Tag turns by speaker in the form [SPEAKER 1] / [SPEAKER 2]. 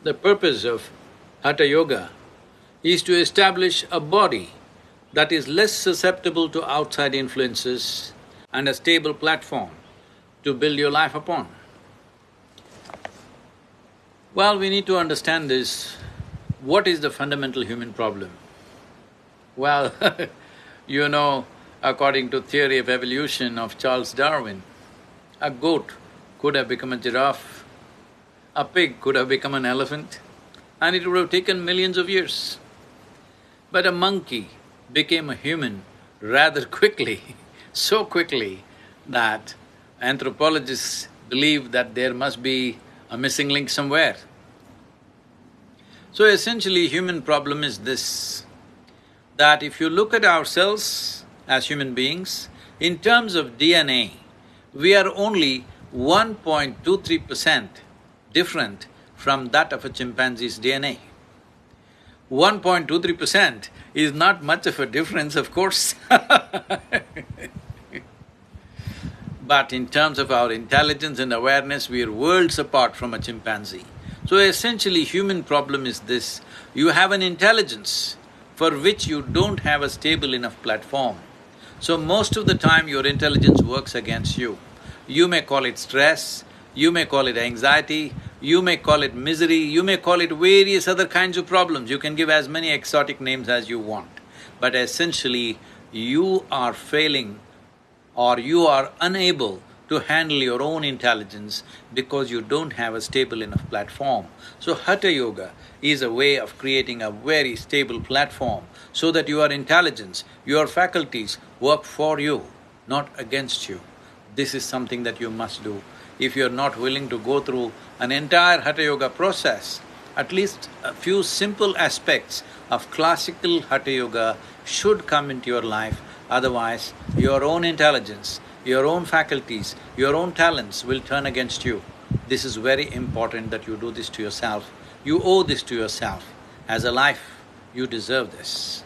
[SPEAKER 1] The purpose of Hatha Yoga is to establish a body that is less susceptible to outside influences and a stable platform to build your life upon. Well, we need to understand this. What is the fundamental human problem? Well, you know, according to theory of evolution of Charles Darwin, a goat could have become a giraffe, a pig could have become an elephant, and it would have taken millions of years. But a monkey became a human rather quickly, so quickly that anthropologists believe that there must be a missing link somewhere. So essentially, human problem is this, that if you look at ourselves as human beings, in terms of DNA, we are only 1.23% different from that of a chimpanzee's DNA. 1.23% is not much of a difference, of course but in terms of our intelligence and awareness, we are worlds apart from a chimpanzee. So essentially, human problem is this, you have an intelligence for which you don't have a stable enough platform. So most of the time your intelligence works against you. You may call it stress, you may call it anxiety, you may call it misery, you may call it various other kinds of problems. You can give as many exotic names as you want. But essentially, you are failing or you are unable to handle your own intelligence because you don't have a stable enough platform. So Hatha Yoga is a way of creating a very stable platform so that your intelligence, your faculties work for you, not against you. This is something that you must do. If you're not willing to go through an entire Hatha Yoga process, at least a few simple aspects of classical Hatha Yoga should come into your life. Otherwise, your own intelligence, your own faculties, your own talents will turn against you. This is very important that you do this to yourself. You owe this to yourself. As a life, you deserve this.